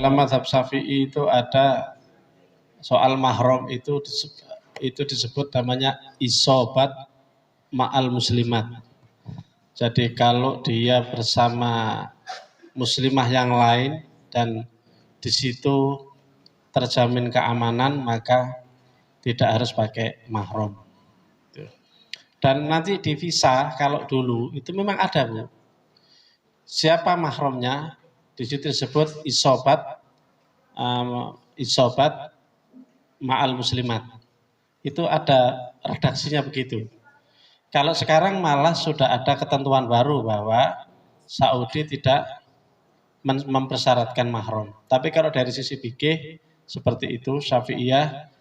dalam mazhab Syafi'i itu ada soal mahram itu disebut namanya isobat ma'al muslimat. Jadi kalau dia bersama muslimah yang lain dan di situ terjamin keamanan, maka tidak harus pakai mahram. Dan nanti di visa kalau dulu itu memang ada, Bu. Siapa mahramnya? Di situ disebut isobat ma'al muslimat. Itu ada redaksinya begitu. Kalau sekarang malah sudah ada ketentuan baru bahwa Saudi tidak mempersyaratkan mahram. Tapi kalau dari sisi fikih seperti itu, Syafi'iyah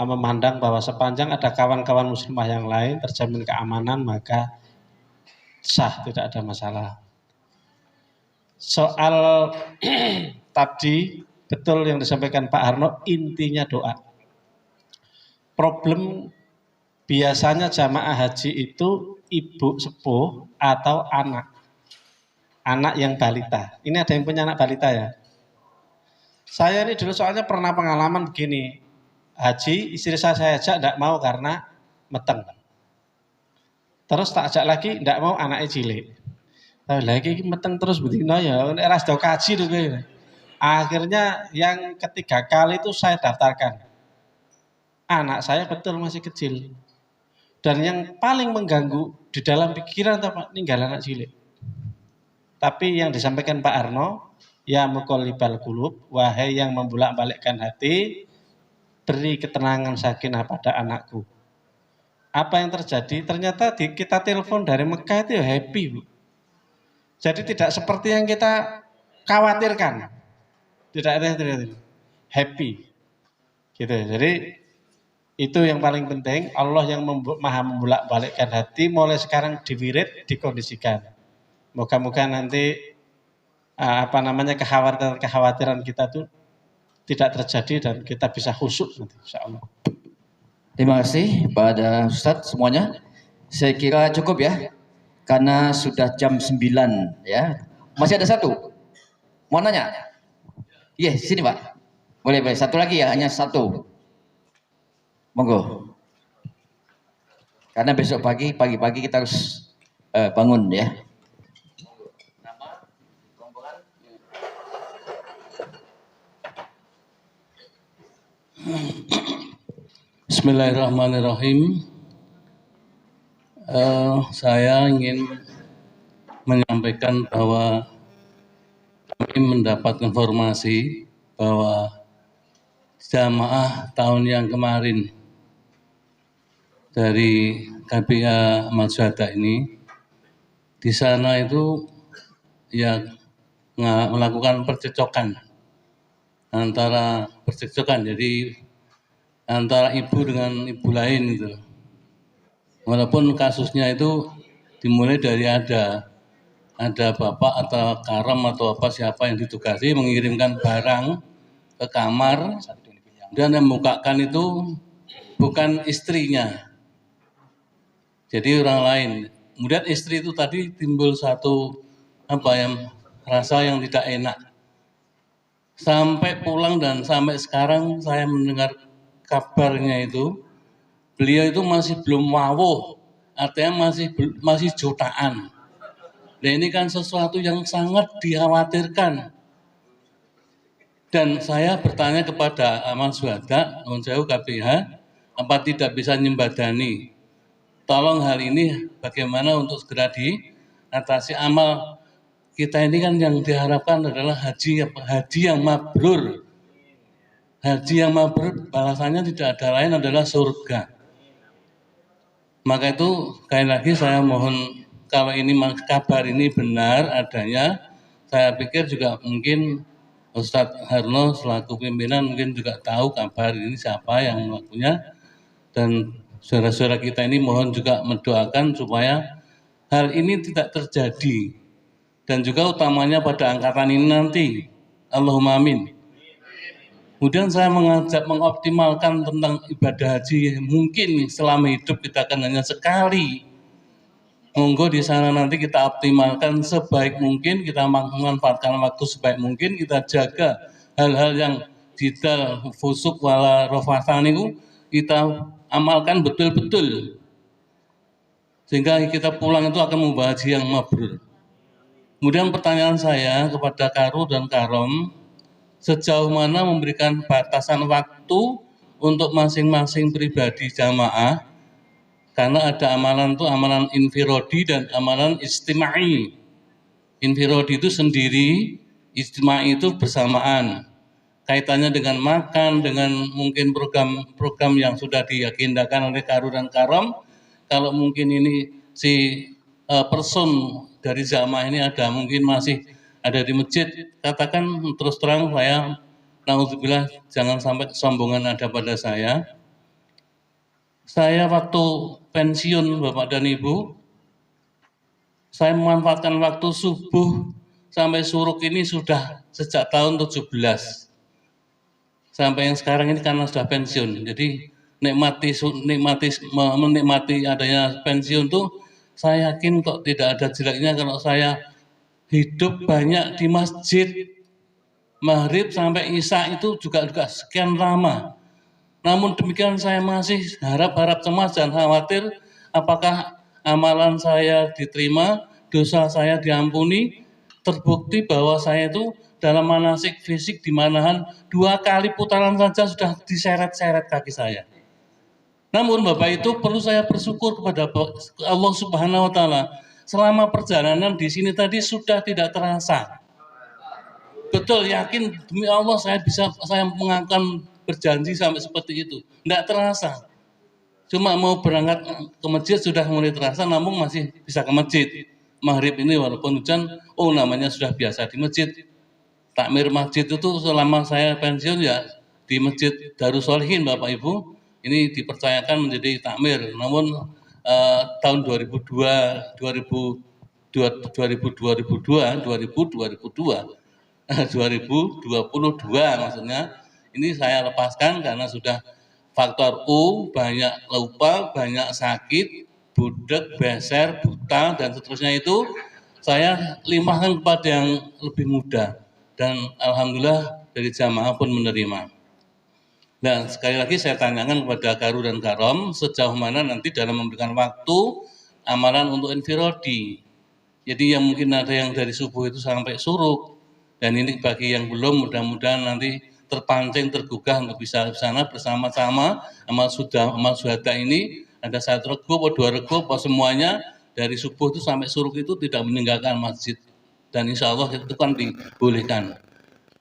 memandang bahwa sepanjang ada kawan-kawan muslimah yang lain terjamin keamanan, maka sah, tidak ada masalah. Soal tadi betul yang disampaikan Pak Harno, intinya doa. Problem biasanya jamaah haji itu ibu sepuh atau anak yang balita. Ini ada yang punya anak balita ya? Saya ini dulu soalnya pernah pengalaman begini. Haji, istri saya ajak tidak mau karena meteng. Terus tak ajak lagi, tidak mau, anaknya cilik. Lagi meteng terus betina ya, ras do kaji tuh. Akhirnya yang ketiga kali itu saya daftarkan. Anak saya betul masih kecil. Dan yang paling mengganggu di dalam pikiran apa? Ninggal anak cilik. Tapi yang disampaikan Pak Arno, ya muqallibal qulub, wahai yang membolak-balikkan hati, beri ketenangan sakinah pada anakku. Apa yang terjadi? Ternyata kita telepon dari Mekah itu ya happy, Bu. Jadi tidak seperti yang kita khawatirkan. Tidak ada happy. Gitu. Jadi itu yang paling penting. Allah yang maha membolak-balikkan hati, mulai sekarang diwirid, dikondisikan. Moga-moga nanti kekhawatiran kita tuh tidak terjadi dan kita bisa khusyuk nanti, insyaallah. Terima kasih pada Ustadz semuanya. Saya kira cukup ya, karena sudah jam 9 ya. Masih ada satu. Mau nanya? Iya, sini Pak. Boleh. Satu lagi ya, hanya satu. Monggo. Karena besok pagi-pagi kita harus bangun ya. Bismillahirrahmanirrahim. Saya ingin menyampaikan bahwa kami mendapat informasi bahwa jamaah tahun yang kemarin dari KBA Ahmad Syuhada ini di sana itu ya melakukan percecokan jadi antara ibu dengan ibu lain itu. Walaupun kasusnya itu dimulai dari ada bapak atau karam atau apa siapa yang ditugasi mengirimkan barang ke kamar dan yang membukakan itu bukan istrinya, jadi orang lain. Kemudian istri itu tadi timbul satu rasa yang tidak enak. Sampai pulang dan sampai sekarang saya mendengar kabarnya itu beliau itu masih belum wawuh, artinya masih jutaan. Nah ini kan sesuatu yang sangat dikhawatirkan. Dan saya bertanya kepada Ahmad Syuhada, Jauh KBH, apa tidak bisa nyembadani? Tolong hal ini bagaimana untuk segera diatasi. Amal kita ini kan yang diharapkan adalah haji yang mabrur. Haji yang mabrur balasannya tidak ada lain adalah surga. Maka itu sekali lagi saya mohon, kalau ini kabar ini benar adanya, saya pikir juga mungkin Ustadz Harno selaku pimpinan mungkin juga tahu kabar ini siapa yang melakukannya, dan saudara-saudara kita ini mohon juga mendoakan supaya hal ini tidak terjadi, dan juga utamanya pada angkatan ini nanti. Allahumma amin. Kemudian saya mengajak mengoptimalkan tentang ibadah haji. Mungkin selama hidup kita akan hanya sekali. Monggo di sana nanti kita optimalkan sebaik mungkin, kita memanfaatkan waktu sebaik mungkin, kita jaga hal-hal yang jidal fusuk wala rofatan itu kita amalkan betul-betul sehingga kita pulang itu akan membawa haji yang mabrur. Kemudian pertanyaan saya kepada Karu dan Karom, sejauh mana memberikan batasan waktu untuk masing-masing pribadi jamaah, karena ada amalan itu amalan infirodi dan amalan istimai. Infirodi itu sendiri, istimai itu bersamaan. Kaitannya dengan makan, dengan mungkin program-program yang sudah diagendakan oleh Karu dan Karom. Kalau mungkin ini si person dari jamaah ini ada mungkin masih ada di masjid, katakan terus terang saya, naudzubillah, jangan sampai kesombongan ada pada saya. Saya waktu pensiun Bapak dan Ibu, saya memanfaatkan waktu subuh sampai suruk ini sudah sejak tahun 17. Sampai yang sekarang ini karena sudah pensiun. Jadi menikmati adanya pensiun tuh saya yakin kok tidak ada jeleknya kalau saya hidup banyak di masjid. Maghrib sampai Isya itu juga sekian lama. Namun demikian saya masih harap cemas dan khawatir apakah amalan saya diterima, dosa saya diampuni. Terbukti bahwa saya itu dalam manasik fisik di manahan 2 kali putaran saja sudah diseret-seret kaki saya. Namun Bapak itu perlu saya bersyukur kepada Allah Subhanahu wa taala. Selama perjalanan di sini tadi sudah tidak terasa. Betul, yakin demi Allah saya mengakan berjanji sampai seperti itu. Tidak terasa. Cuma mau berangkat ke masjid sudah mulai terasa, namun masih bisa ke masjid. Maghrib ini walaupun hujan, namanya sudah biasa di masjid. Takmir masjid itu selama saya pensiun ya di Masjid Darus Sholihin Bapak Ibu. Ini dipercayakan menjadi takmir. Namun tahun 2002 maksudnya ini saya lepaskan karena sudah faktor U, banyak lupa, banyak sakit, budek, beser, buta dan seterusnya itu saya limpahkan kepada yang lebih muda dan alhamdulillah dari jamaah pun menerima. Dan sekali lagi saya tanyakan kepada Karu dan Karom sejauh mana nanti dalam memberikan waktu amalan untuk infirodi. Jadi yang mungkin ada yang dari subuh itu sampai suruk. Dan ini bagi yang belum mudah-mudahan nanti terpancing, tergugah untuk bisa ke sana bersama-sama amal suhada ini. Ada 1 rego atau 2 rego atau semuanya dari subuh itu sampai suruk itu tidak meninggalkan masjid. Dan insya Allah itu kan dibolehkan.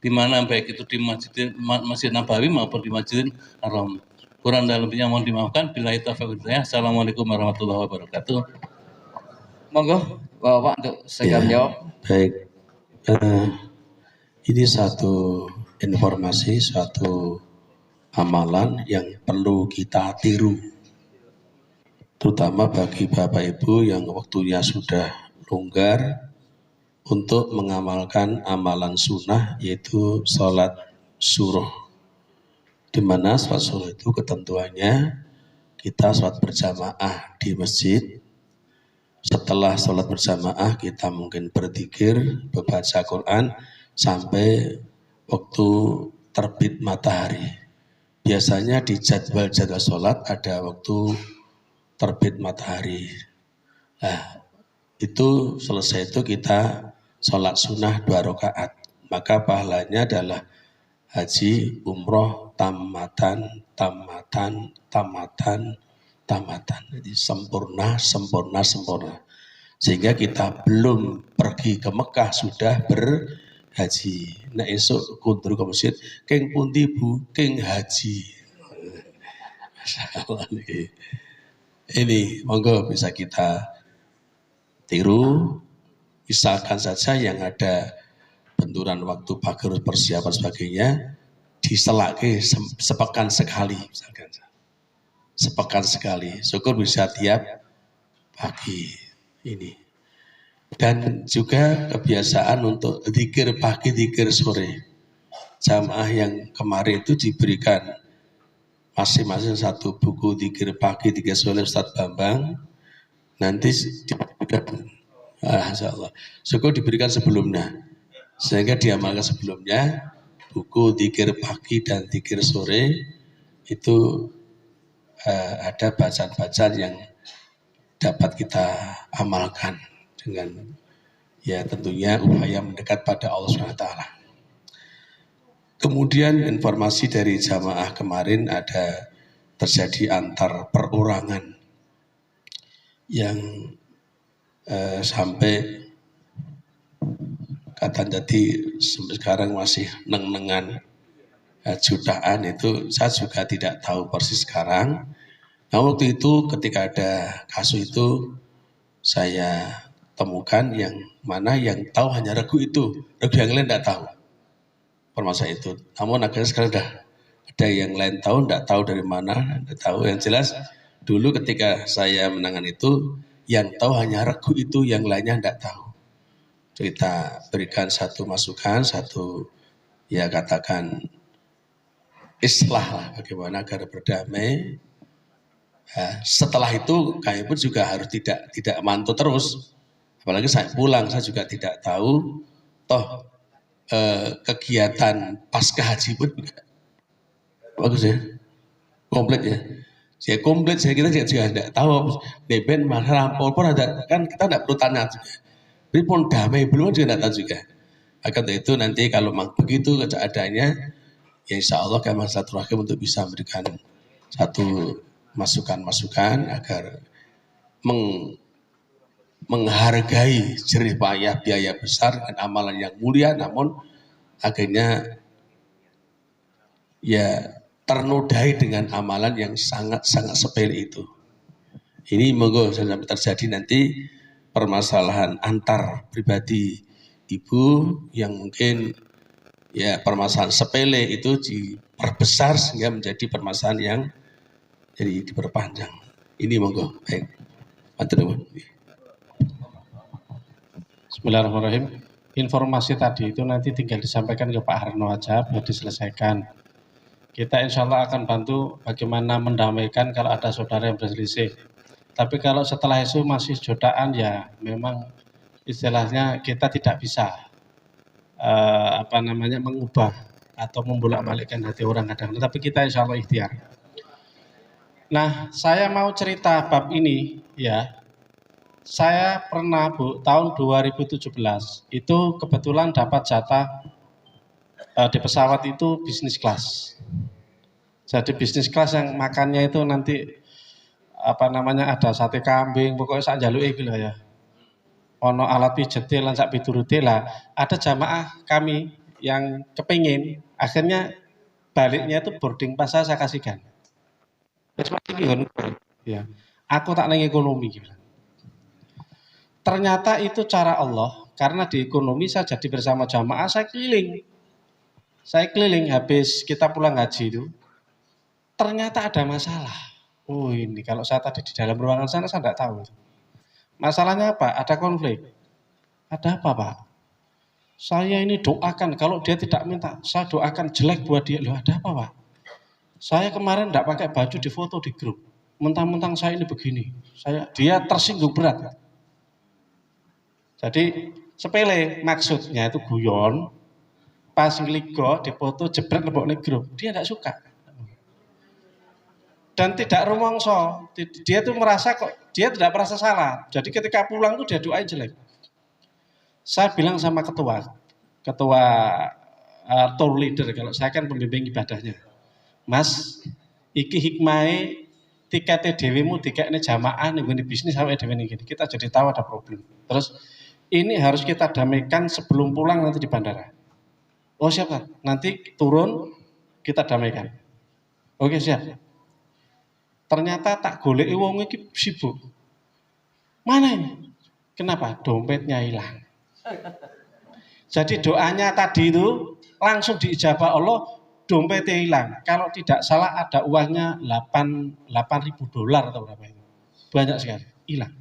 Di mana baik itu di Masjid Nabawi maupun di Masjidil Haram. Kurang dan lebihnya mohon dimaafkan. Billahi taufiq wal hidayah. Assalamualaikum warahmatullahi wabarakatuh. Monggo Bapak untuk segera menjawab. Baik. Ini satu informasi, suatu amalan yang perlu kita tiru. Terutama bagi Bapak Ibu yang waktunya sudah longgar untuk mengamalkan amalan sunnah yaitu sholat suruh. Di mana sholat suruh itu ketentuannya kita sholat berjamaah di masjid. Setelah sholat berjamaah kita mungkin berzikir, membaca Quran sampai waktu terbit matahari. Biasanya di jadwal-jadwal sholat ada waktu terbit matahari. Nah, itu selesai itu kita sholat sunnah 2 rakaat. Maka pahalanya adalah haji, umroh, tamatan. Jadi sempurna. Sehingga kita belum pergi ke Mekah sudah berhaji. Nah esok kundur ke masjid, keng pundi bu, keng haji. Masya Allah nih. Ini monggo bisa kita tiru. Misalkan saja yang ada benturan waktu pagar persiapan sebagainya diselake sepekan sekali misalkan. Sepekan sekali, syukur bisa tiap pagi ini. Dan juga kebiasaan untuk zikir pagi, zikir sore. Jamaah yang kemarin itu diberikan masing-masing 1 buku zikir pagi, zikir sore Ustadz Bambang. Nanti diberikan, insya Allah, syukur diberikan sebelumnya. Sehingga diamalkan sebelumnya. buku Dzikir Pagi dan Dzikir Sore itu ada bacaan-bacaan yang dapat kita amalkan dengan ya tentunya upaya mendekat pada Allah SWT. Kemudian informasi dari jamaah kemarin ada terjadi antar perorangan yang sampai kata tadi sampai sekarang masih neng-nengan jutaan, itu saya juga tidak tahu persis sekarang. Nah waktu itu ketika ada kasus itu saya temukan yang mana yang tahu hanya regu itu, regu yang lain tidak tahu permasalahan itu. Namun akhirnya sekarang sudah ada yang lain tahu, tidak tahu dari mana, tidak tahu. Yang jelas dulu ketika saya menangani itu yang tahu hanya regu itu, yang lainnya tidak tahu. Kita berikan satu masukan, satu ya katakan islah lah bagaimana agar berdamai. Setelah itu kami pun juga harus tidak mantau terus. Apalagi saya pulang, saya juga tidak tahu toh kegiatan pasca haji pun juga bagus ya, komplit ya. Saya komplit, saya kita juga tidak tahu. Beben malah rampol pun ada, kan kita tidak perlu tanya juga. Tapi pun damai belum juga tidak tahu juga. Akan itu nanti kalau memang begitu keadaannya, ya insya Allah kami silaturahim untuk bisa memberikan satu masukan-masukan agar menghargai jerih payah biaya besar dan amalan yang mulia, namun akhirnya ya ternodai dengan amalan yang sangat-sangat sepele itu. Ini monggo sampai terjadi nanti permasalahan antar pribadi ibu yang mungkin ya permasalahan sepele itu diperbesar sehingga menjadi permasalahan yang jadi diperpanjang. Ini monggo baik. Bismillahirrahmanirrahim. Informasi tadi itu nanti tinggal disampaikan ke Pak Harno aja biar diselesaikan. Kita insya Allah akan bantu bagaimana mendamaikan kalau ada saudara yang berselisih. Tapi kalau setelah itu masih godaan ya memang istilahnya kita tidak bisa mengubah atau membolak-balikkan hati orang kadang. Tapi kita insya Allah ikhtiar. Nah, saya mau cerita bab ini ya. Saya pernah tahun 2017 itu kebetulan dapat jatah di pesawat itu bisnis kelas. Jadi bisnis kelas yang makannya itu nanti ada sate kambing, pokoknya sak jaluke iki lho ya. Ono alat pijete lan sak piturute lah. Ada jamaah kami yang kepingin, akhirnya baliknya itu boarding pass saya kasihkan. Ya, aku tak nang ekonomi gitu. Ternyata itu cara Allah, karena di ekonomi saya jadi bersama jamaah, saya keliling habis kita pulang haji itu. Ternyata ada masalah. Oh ini kalau saya tadi di dalam ruangan sana saya tidak tahu. Masalahnya apa? Ada konflik. Ada apa Pak? Saya ini doakan, kalau dia tidak minta, saya doakan jelek buat dia. Loh ada apa Pak? Saya kemarin tidak pakai baju di foto di grup. Mentang-mentang saya ini begini. Dia tersinggung berat. Jadi sepele, maksudnya itu guyon. Pas ngeligo di foto jebret lebok ning grup. Dia tidak suka. Dan tidak rumongso, dia tuh merasa kok dia tidak merasa salah. Jadi ketika pulang tuh dia doain jelek. Saya bilang sama ketua tour leader, kalau saya kan pembimbing ibadahnya, Mas, iki hikmahe tiketnya dhewe dikekne jamaah ning bisnis sampai dhewe gini. Kita jadi tahu ada problem. Terus ini harus kita damaikan sebelum pulang nanti di bandara. Oh siap Pak, nanti turun kita damaikan. Oke siap. Ternyata tak goleki wong iki sibuk. Mana ini? Kenapa? Dompetnya hilang. Jadi doanya tadi itu langsung diijabah Allah, dompetnya hilang. Kalau tidak salah ada uangnya 8.000 dolar atau berapa itu. Banyak sekali, hilang.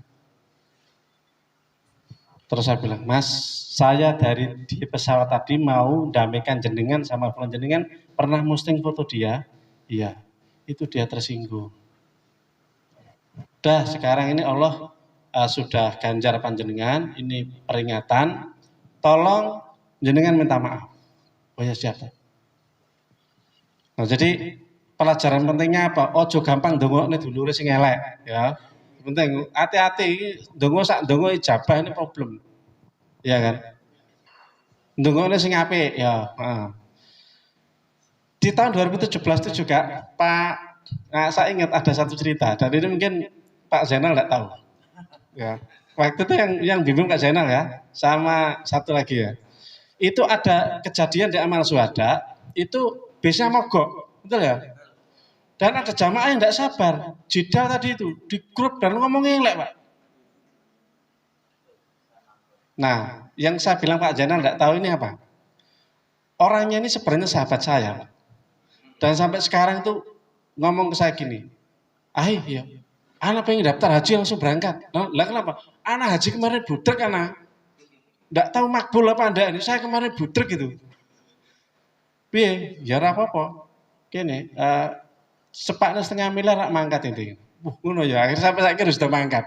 Terus saya bilang, Mas, saya dari di pesawat tadi mau damaikan jenengan sama jenengan, pernah posting foto dia? Iya, itu dia tersinggung. Udah sekarang ini Allah sudah ganjar panjenengan, ini peringatan, tolong jenengan minta maaf. Oh ya siap. Nah, jadi pelajaran pentingnya apa? Ojo gampang ndongokne dulure sing elek, ya. Penting hati-hati ndonga sak ndonga ijabah ini problem. Iya kan? Ndongokne sing apik ya, heeh. Di tahun 2017 itu juga saya ingat ada satu cerita dan ini mungkin Pak Zainal nggak tahu. Ya. Waktu itu yang bimbing Pak Zainal ya, sama satu lagi ya. Itu ada kejadian di amal syuhada, itu bisa mogok, betul ya? Dan ada jamaah yang tidak sabar, jeda tadi itu di grup dan ngomong ngelek Pak. Nah, yang saya bilang Pak Zainal nggak tahu ini apa? Orangnya ini sebenarnya sahabat saya, dan sampai sekarang tuh ngomong ke saya gini, ya, anak pengen daftar haji langsung berangkat. Lah kenapa? Anak haji kemarin budek anak. Nggak tahu makbul apa enggak ini. Saya kemarin budek gitu. Piye? Ya ora apa-apa. Kene, sepaknya 1,5 miliar rak mangkat ini. Ngono ya. Akhirnya sampai saya kira sudah mangkat.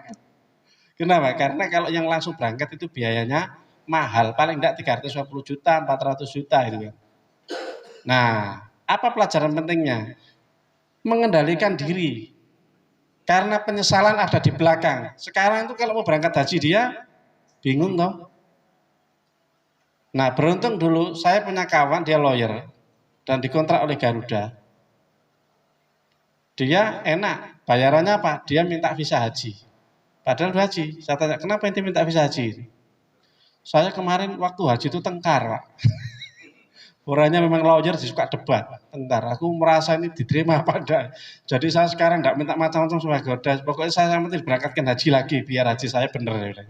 Kenapa? Karena kalau yang langsung berangkat itu biayanya mahal. Paling enggak 350 juta, 400 juta itu kan. Nah, apa pelajaran pentingnya? Mengendalikan diri. Karena penyesalan ada di belakang. Sekarang itu kalau mau berangkat haji dia bingung toh. Nah, beruntung dulu saya punya kawan, dia lawyer dan dikontrak oleh Garuda. Dia enak, bayarannya apa? Dia minta visa haji. Padahal haji. Saya tanya, kenapa ente minta visa haji? Saya kemarin waktu haji itu tengkar, Pak. Orangnya memang lawyer, suka debat, tengkar. Aku merasa ini diterima apa enggak. Jadi saya sekarang enggak minta macam-macam sama Garuda. Pokoknya saya yang penting berangkatkan haji lagi, biar haji saya benar.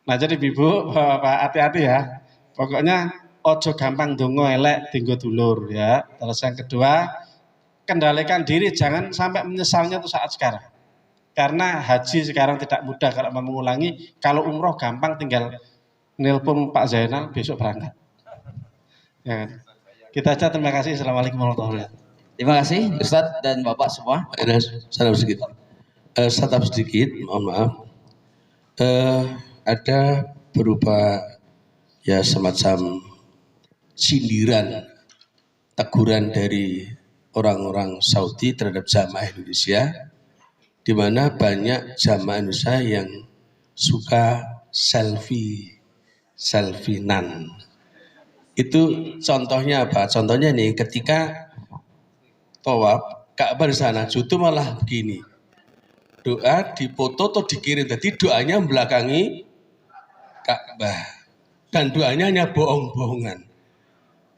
Nah, jadi Ibu, Bapak hati-hati ya. Pokoknya ojo gampang dongo elek tinggo dulur ya. Terus yang kedua, kendalikan diri jangan sampai menyesalnya tuh saat sekarang. Karena haji sekarang tidak mudah kalau mau mengulangi. Kalau umroh gampang tinggal nelpon Pak Zainal besok berangkat. Ya. Kita aja terima kasih. Assalamualaikum warahmatullahi wabarakatuh. Terima kasih Ustadz dan Bapak semua. Salam sedikit. Satap sedikit, mohon maaf. Ada berupa ya semacam sindiran, teguran dari orang-orang Saudi terhadap jamaah Indonesia, di mana banyak jamaah Indonesia yang suka selfie-nan. Itu contohnya apa? Contohnya nih ketika tawaf Ka'bah di sana, justru malah begini. Doa dipoto atau dikirim, jadi doanya membelakangi Ka'bah. Dan doanya hanya bohong-bohongan.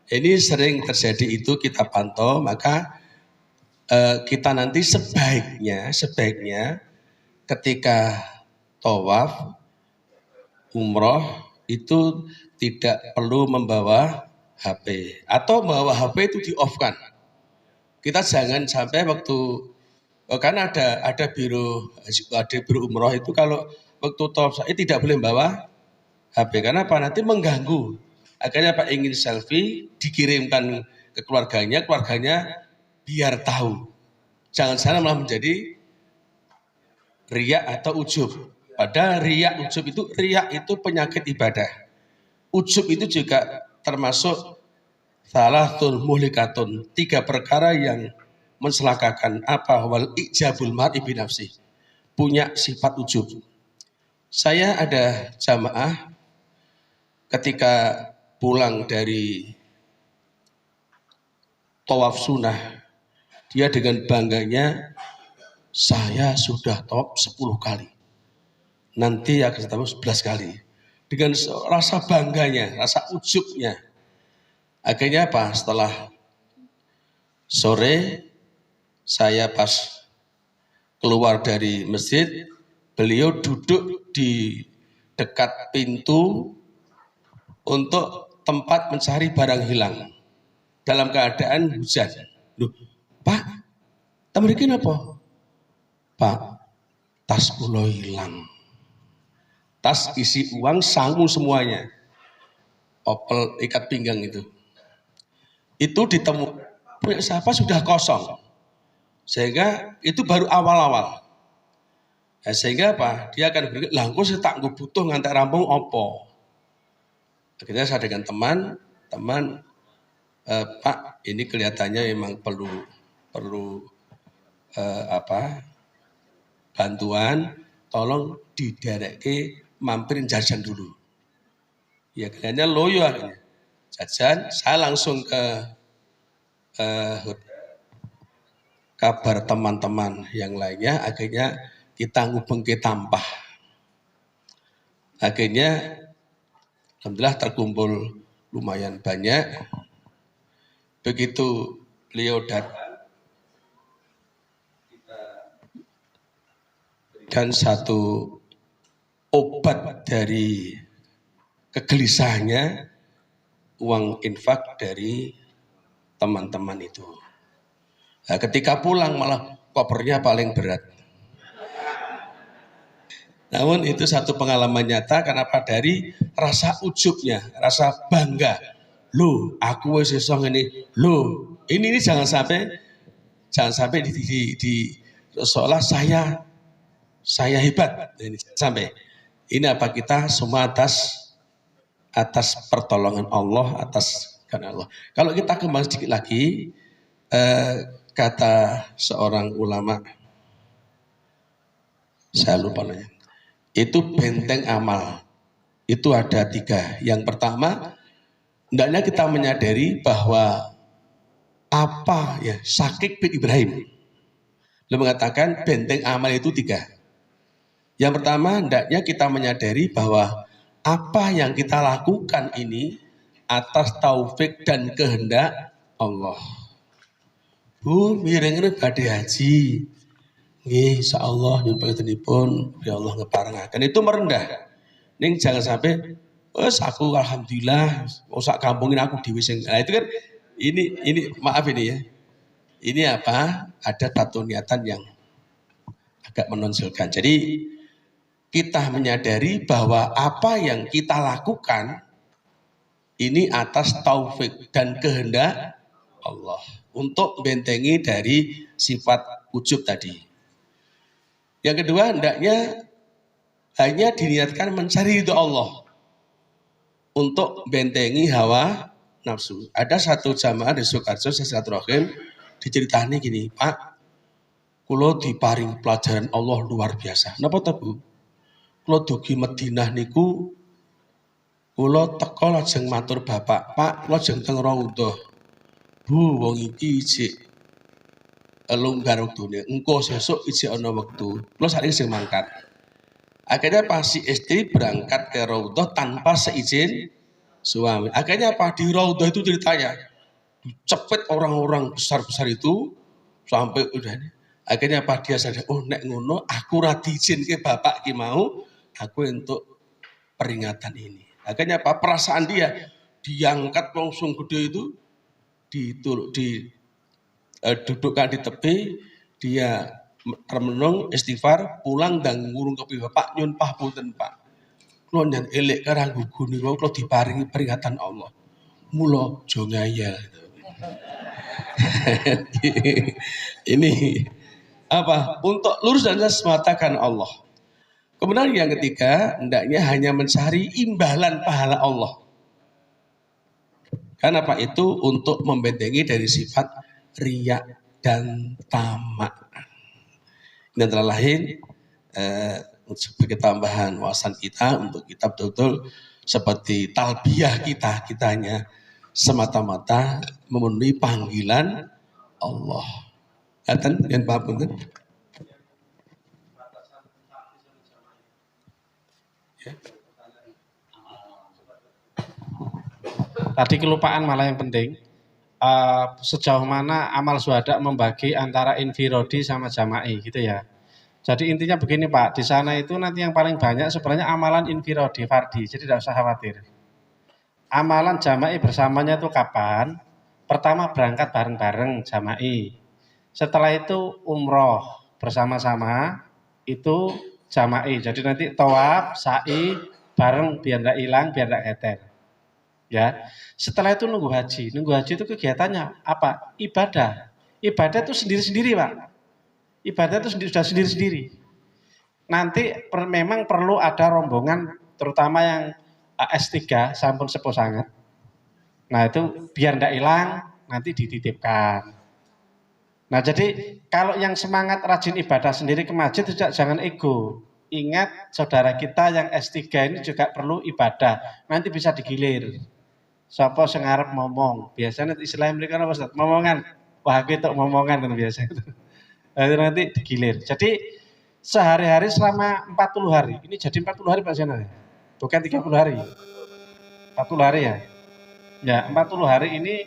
Ini sering terjadi itu kita pantau, maka kita nanti sebaiknya ketika tawaf, umroh itu tidak perlu membawa HP. Atau membawa HP itu di-off-kan. Kita jangan sampai kan ada biro umroh itu kalau waktu tawaf saya tidak boleh membawa HP. Karena apa? Nanti mengganggu. Akhirnya Pak ingin selfie, dikirimkan ke keluarganya biar tahu. Jangan salah malah menjadi riak atau ujub. Padahal riak itu penyakit ibadah. Ujub itu juga termasuk salatul muhlikatun. 3 perkara yang mencelakakan apa? Wal ijabul mar'i binafsi. Punya sifat ujub. Saya ada jamaah ketika pulang dari tawaf sunnah, dia dengan bangganya, saya sudah tawaf 10 kali. Nanti akan tawaf 11 kali. Dengan rasa bangganya, rasa ujubnya. Akhirnya apa? Setelah sore, saya pas keluar dari masjid, beliau duduk di dekat pintu untuk tempat mencari barang hilang dalam keadaan hujan. Loh, Pak, mriki napa? Pak, tas kula hilang. Tas isi uang sangu semuanya. Opel ikat pinggang itu. Itu ditemu punya siapa sudah kosong. Sehingga itu baru awal-awal. Sehingga apa? Dia akan berpikir, lah engko saya tak butuh ngantek rampung opo. Akhirnya saya dengan teman Pak, ini kelihatannya memang perlu bantuan, tolong didereke mampirin jajan dulu. Ya kelihatannya loyo akhirnya. Jajan, saya langsung ke kabar teman-teman yang lainnya, akhirnya kita ngubeng ke tampah. Akhirnya alhamdulillah terkumpul lumayan banyak. Begitu beliau datang, dan satu obat dari kegelisahannya, uang infak dari teman-teman itu. Nah, ketika pulang malah kopernya paling berat. Namun itu satu pengalaman nyata, kenapa? Dari rasa ujubnya, rasa bangga. Loh, aku wis iso ngene. Loh, ini jangan sampai seolah saya hebat. Ini sampai. Ini apa, kita semua atas pertolongan Allah, atas karena Allah. Kalau kita kembali sedikit lagi, kata seorang ulama, saya lupa namanya, itu benteng amal. Itu ada 3. Yang pertama, hendaknya kita menyadari bahwa Syakik bin Ibrahim beliau mengatakan benteng amal itu 3. Yang pertama, hendaknya kita menyadari bahwa apa yang kita lakukan ini atas taufik dan kehendak Allah. Bu, mireng badhe haji. Nggih, insyaallah nyuwun panjenenganipun ya Allah ngeparengaken. Itu merendah. Ning jangan sampai wes aku alhamdulillah sak kampungin aku dhewe sing. Nah, itu kan ini maaf ini ya. Ini apa? Ada satu niatan yang agak menonjolkan. Jadi kita menyadari bahwa apa yang kita lakukan ini atas taufik dan kehendak Allah untuk bentengi dari sifat ujub tadi. Yang kedua, hendaknya hanya diniatkan mencari ridho Allah untuk bentengi hawa nafsu. Ada satu jamaah di Sukarjo, Silaturahim, diceritani gini, Pak, kulo diparing pelajaran Allah luar biasa. Napa to, Bu? Kulo dugi Madinah niku, kulo teko lajeng matur Bapak, Pak, kulo jeng teng Raudhah. Bu, wong iki isih longgar wektune, engko sesuk isih ana wektu. Kulo saiki sing mangkat. Akhirnya pas si istri berangkat ke Raudhah tanpa seizin suami. Akhirnya apa? Di Raudhah itu ceritanya dicepet orang-orang besar-besar itu sampai udah. Akhirnya apa? Dia sadar, oh nek ngono aku ra diizin ke bapak ki mau, aku untuk peringatan ini. Akhirnya apa? Perasaan dia diangkat langsung gede itu, dudukkan di tepi, dia remenung istighfar, pulang dan ngurung kopi bapak, nyun papunten Pak. Kulo nyen elek karang gugu niku kulo diparingi peringatan Allah. Mula aja ngayal. Ini apa? Untuk lurus dan semata karena Allah. Kemudian yang ketiga, hendaknya hanya mencari imbalan pahala Allah. Karena apa? Itu untuk membentengi dari sifat riya dan tamak. Ini antara lain sebagai tambahan wawasan kita untuk kita betul-betul seperti talbiyah kitanya semata-mata memenuhi panggilan Allah. Aten yang paham kan? Tadi kelupaan malah yang penting. Sejauh mana amal syuhada membagi antara infirodi sama jama'i gitu ya. Jadi intinya begini Pak, di sana itu nanti yang paling banyak sebenarnya amalan infirodi fardi, jadi tidak usah khawatir. Amalan jama'i bersamanya itu kapan? Pertama berangkat bareng-bareng jama'i. Setelah itu umroh bersama-sama itu jama'i. Jadi nanti tawaf, sa'i bareng biar tidak hilang, biar tidak keter. Ya, setelah itu nunggu haji. Nunggu haji itu kegiatannya apa? Ibadah. Ibadah itu sendiri-sendiri, Pak. Ibadah itu sudah sendiri-sendiri. Nanti memang perlu ada rombongan, terutama yang S3, sampun sepuh sangat. Nah itu biar tidak hilang, nanti dititipkan. Nah jadi kalau yang semangat rajin ibadah sendiri ke masjid itu jangan ego. Ingat saudara kita yang S3 ini juga perlu ibadah. Nanti bisa digilir. Siapa sing arep ngomong? Biasanya istilahnya mereka apa Ustaz? Momongan. Wah, aku itu momongan kan biasanya. Nanti digilir. Jadi sehari-hari selama 40 hari. Ini jadi 40 hari Pak Zainal. Bukan 30 hari. 40 hari ya. Ya, 40 hari ini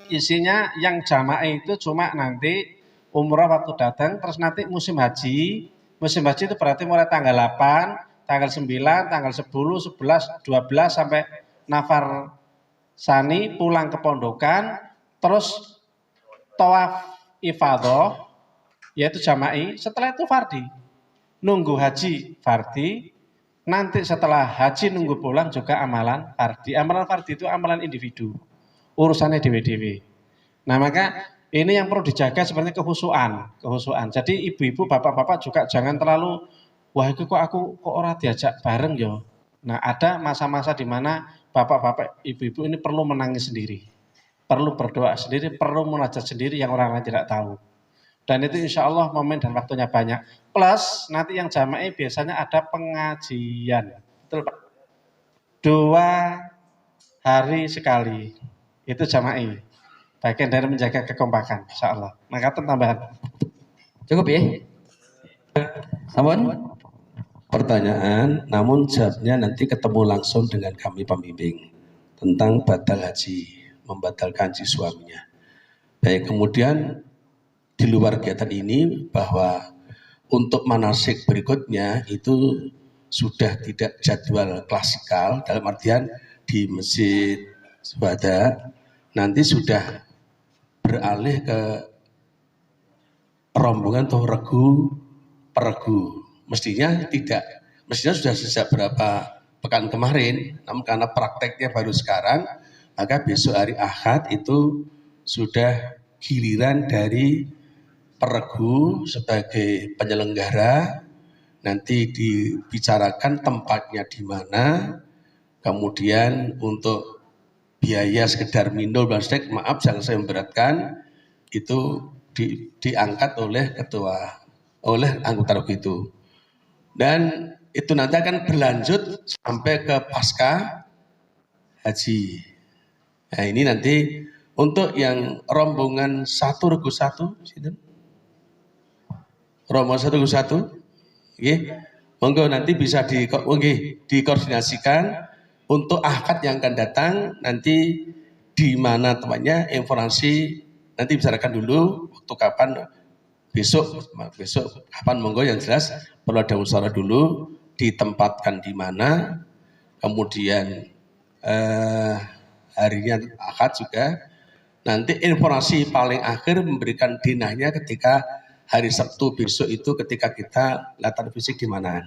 isinya yang jamaah itu cuma nanti umroh waktu datang, terus nanti musim haji. Musim haji itu berarti mulai tanggal 8, tanggal 9, tanggal 10, 11, 12 sampai nafar sani pulang ke pondokan, terus tawaf ifadah, yaitu jama'i, setelah itu fardi. Nunggu haji fardi, nanti setelah haji nunggu pulang juga amalan fardi. Amalan fardi itu amalan individu, urusannya dewe-dewe. Nah maka ini yang perlu dijaga sebenarnya kehusuan. Jadi ibu-ibu, bapak-bapak juga jangan terlalu, wah itu kok aku kok orang diajak bareng yo. Nah ada masa-masa di mana bapak-bapak, ibu-ibu ini perlu menangis sendiri, perlu berdoa sendiri, perlu munajat sendiri yang orang lain tidak tahu. Dan itu insya Allah momen dan waktunya banyak. Plus nanti yang jamaah biasanya ada pengajian. Betul Pak? 2 hari sekali. Itu jamaah. Bagian dari menjaga kekompakan, insya Allah. Maka tambahan. Cukup ya? Sampun? Pertanyaan, namun jawabnya nanti ketemu langsung dengan kami pembimbing tentang batal haji, membatalkan haji suaminya. Baik, kemudian di luar kegiatan ini bahwa untuk manasik berikutnya itu sudah tidak jadwal klasikal, dalam artian di Masjid Syuhada nanti sudah beralih ke rombongan atau peregu. Mestinya sudah sejak berapa pekan kemarin, namun karena prakteknya baru sekarang, maka besok hari Ahad itu sudah giliran dari peregu sebagai penyelenggara, nanti dibicarakan tempatnya di mana, kemudian untuk biaya sekedar minum dan snack, maaf jangan saya memberatkan, itu diangkat oleh anggota regu itu. Dan itu nanti akan berlanjut sampai ke pasca haji. Nah ini nanti untuk yang rombongan satu regu satu, rombongan satu regu satu, monggo nanti bisa dikoordinasikan untuk akad yang akan datang, nanti di mana tempatnya, informasi nanti bicarakan dulu waktu kapan, besok kapan, monggo yang jelas perlu ada musyawarah dulu, ditempatkan di mana, kemudian harinya akad juga, nanti informasi paling akhir memberikan dinahnya ketika hari Sabtu besok itu ketika kita latihan fisik di mana.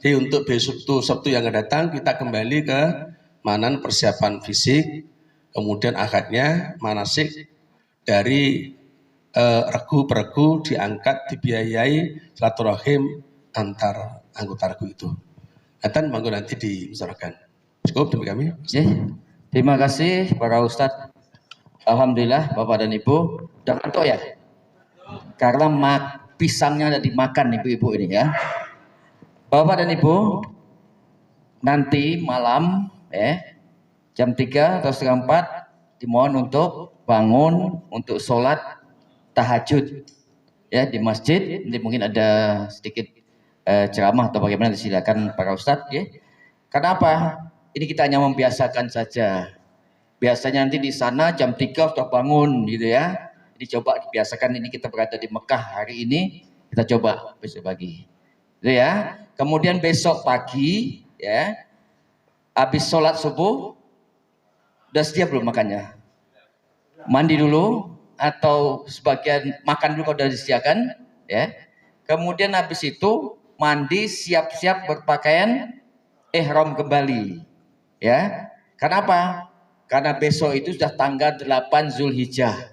Jadi untuk besok itu Sabtu yang akan datang kita kembali ke mana persiapan fisik, kemudian akadnya manasik dari regu peregu diangkat, dibiayai silaturahim antar anggota regu itu. Dan monggo nanti dibicarakan. Cukup demi kami. Terima kasih para Ustadz. Alhamdulillah Bapak dan Ibu udah ngantuk ya. Karena pisangnya ada dimakan ibu-ibu ini ya. Bapak dan Ibu, nanti malam jam 3 atau setengah 4 dimohon untuk bangun untuk sholat tahajud ya di masjid. Nanti mungkin ada sedikit ceramah atau bagaimana, silakan para ustadz ya. Kenapa? Ini kita hanya membiasakan saja. Biasanya nanti di sana jam 3 sudah bangun gitu ya. Dicoba dibiasakan, ini kita berada di Mekah hari ini, kita coba besok pagi. Gitu ya. Kemudian besok pagi ya, habis sholat subuh udah siap belum makannya? Mandi dulu atau sebagian makan dulu kalau udah disediakan ya. Kemudian habis itu mandi, siap-siap berpakaian ihram kembali ya. Kenapa? Karena besok itu sudah tanggal 8 Zulhijjah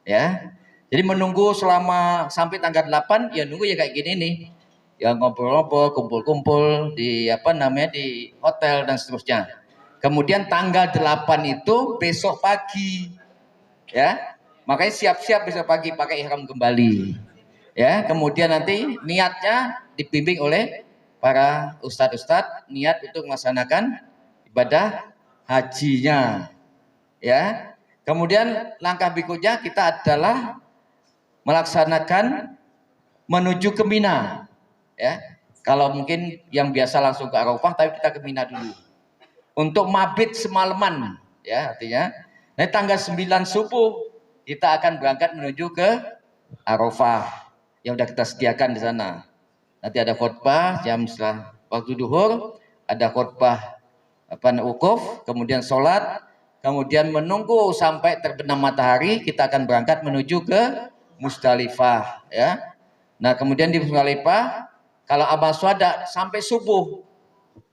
ya. Jadi menunggu selama sampai tanggal 8 ya, nunggu ya kayak gini nih. Ya ngobrol-ngobrol, kumpul-kumpul di di hotel dan seterusnya. Kemudian tanggal 8 itu besok pagi. Ya. Makanya siap-siap besok pagi pakai ihram kembali. Ya, kemudian nanti niatnya dibimbing oleh para ustadz-ustadz niat untuk melaksanakan ibadah hajinya. Ya. Kemudian langkah berikutnya kita adalah melaksanakan menuju ke Mina. Ya. Kalau mungkin yang biasa langsung ke Arafah, tapi kita ke Mina dulu. Untuk mabit semalaman, ya artinya. Nanti tanggal 9 subuh kita akan berangkat menuju ke Arafah yang sudah kita sediakan di sana. Nanti ada khutbah jam setelah waktu duhur, ada khutbah wukuf, kemudian sholat, kemudian menunggu sampai terbenam matahari, kita akan berangkat menuju ke Musdalifah. Ya. Nah kemudian di Musdalifah, kalau amal syuhada sampai subuh,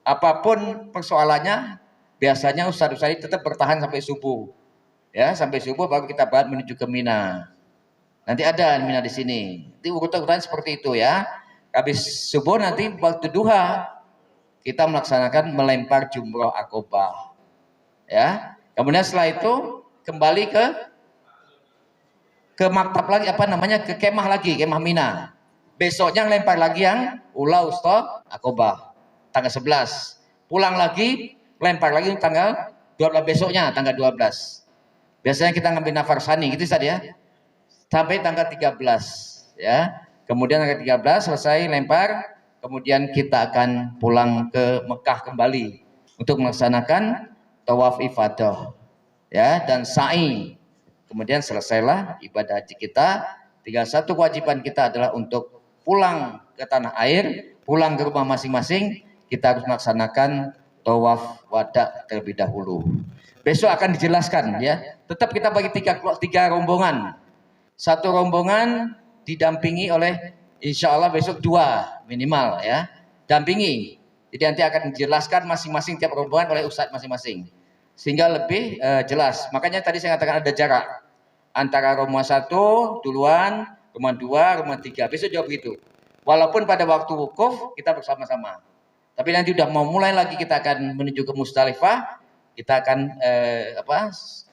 apapun persoalannya, biasanya ustadz-ustadz tetap bertahan sampai subuh. Ya, sampai subuh baru kita berangkat menuju ke Mina. Nanti ada Mina di sini. Nanti urutan seperti itu ya. Habis subuh nanti waktu duha kita melaksanakan melempar jumroh akobah. Ya. Kemudian setelah itu kembali ke maktab lagi ke kemah lagi, kemah Mina. Besoknya lempar lagi yang ula usta akobah tanggal 11. Pulang lagi lempar lagi tanggal 12 besoknya tanggal 12. Biasanya kita ngambil nafarsani gitu Ustaz ya. Sampai tanggal 13 ya. Kemudian tanggal 13 selesai lempar, kemudian kita akan pulang ke Mekah kembali untuk melaksanakan tawaf ifadah ya dan sa'i. Kemudian selesailah ibadah haji kita. Tinggal satu kewajiban kita adalah untuk pulang ke tanah air, pulang ke rumah masing-masing, kita harus melaksanakan tawaf wada terlebih dahulu. Besok akan dijelaskan ya. Tetap kita bagi tiga rombongan. Satu rombongan didampingi oleh insya Allah besok 2 minimal ya. Dampingi. Jadi nanti akan dijelaskan masing-masing tiap rombongan oleh ustadz masing-masing. Sehingga lebih jelas. Makanya tadi saya katakan ada jarak antara rombongan 1 duluan, rombongan 2, rombongan 3. Besok juga begitu. Walaupun pada waktu wukuf kita bersama-sama. Tapi nanti udah mau mulai lagi kita akan menuju ke Musdalifah. Kita akan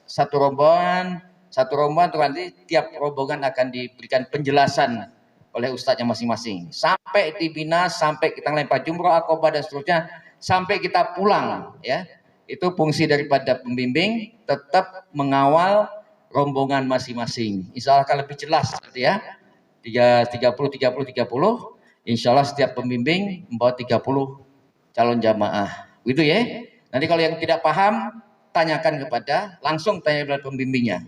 satu rombongan terus nanti tiap rombongan akan diberikan penjelasan oleh ustadznya masing-masing. Sampai di Mina, sampai kita lempar jumroh akobah dan seterusnya, sampai kita pulang ya. Itu fungsi daripada pembimbing tetap mengawal rombongan masing-masing. Insya Allah akan lebih jelas ya. 30. Insya Allah setiap pembimbing membawa 30 calon jamaah. Gitu ya. Nanti kalau yang tidak paham, langsung tanya kepada pembimbingnya.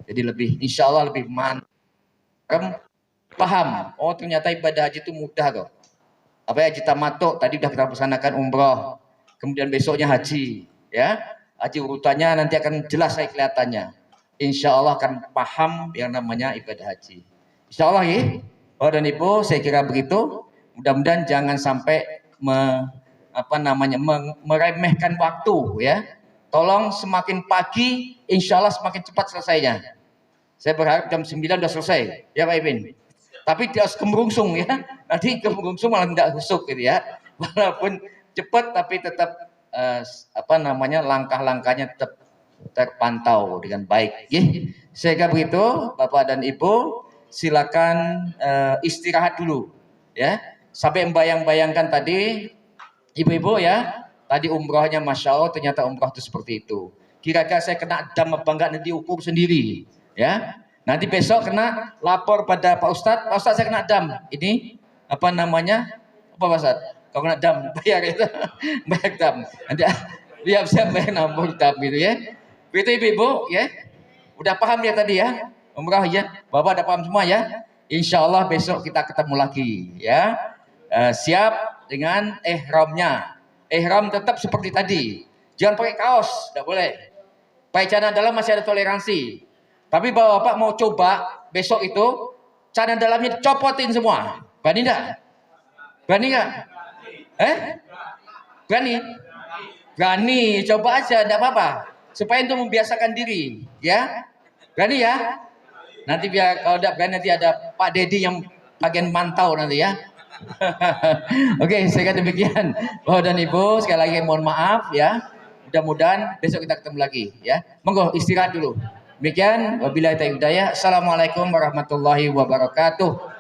Jadi insya Allah lebih paham. Oh ternyata ibadah haji itu mudah kok. Apa ya haji tamattu tadi sudah kita laksanakan umroh. Kemudian besoknya haji. Ya, haji urutannya nanti akan jelas kelihatannya. Insya Allah akan paham yang namanya ibadah haji. Insya Allah ya. Bapak dan Ibu, saya kira begitu. Mudah-mudahan jangan sampai meremehkan waktu ya. Tolong semakin pagi, insya Allah semakin cepat selesainya. Saya berharap jam 9 sudah selesai, ya Pak Ipin. Tapi tidak harus kemerungsung ya. Nanti kemerungsung malah tidak husuk gitu ya. Walaupun cepat tapi tetap langkah-langkahnya tetap terpantau dengan baik. Ya. Saya kira begitu, Bapak dan Ibu, silakan istirahat dulu ya. Sampai membayang-bayangkan tadi ibu-ibu ya, tadi umrohnya Masya Allah ternyata umroh itu seperti itu. Kira-kira saya kena dam apa enggak nanti ukur sendiri ya. Nanti besok kena lapor pada Pak Ustadz, Pak Ustadz saya kena dam. Ini apa Pak Ustadz? Kalau kena dam bayar itu, bayar dam. Nanti siap bayar nomor dam gitu ya. Begitu ibu-ibu ya. Udah paham ya tadi ya? Umrah ya. Bapak udah paham semua ya? Insya Allah besok kita ketemu lagi ya. Siap dengan ihramnya. Ihram tetap seperti tadi. Jangan pakai kaos, tidak boleh. Pakai celana dalam masih ada toleransi. Tapi bapak mau coba besok itu celana dalamnya dicopotin semua. Berani enggak? Berani enggak? Berani? Berani, coba aja, tidak apa-apa. Supaya itu membiasakan diri, ya. Berani ya? Nanti biar kalau tidak berani nanti ada Pak Dedi yang bagian mantau nanti ya. Oke, saya kata demikian. Bapak dan Ibu, sekali lagi mohon maaf ya. Mudah-mudahan besok kita ketemu lagi ya. Monggo istirahat dulu. Demikian wabillahi taufiq hidayah. Assalamualaikum warahmatullahi wabarakatuh.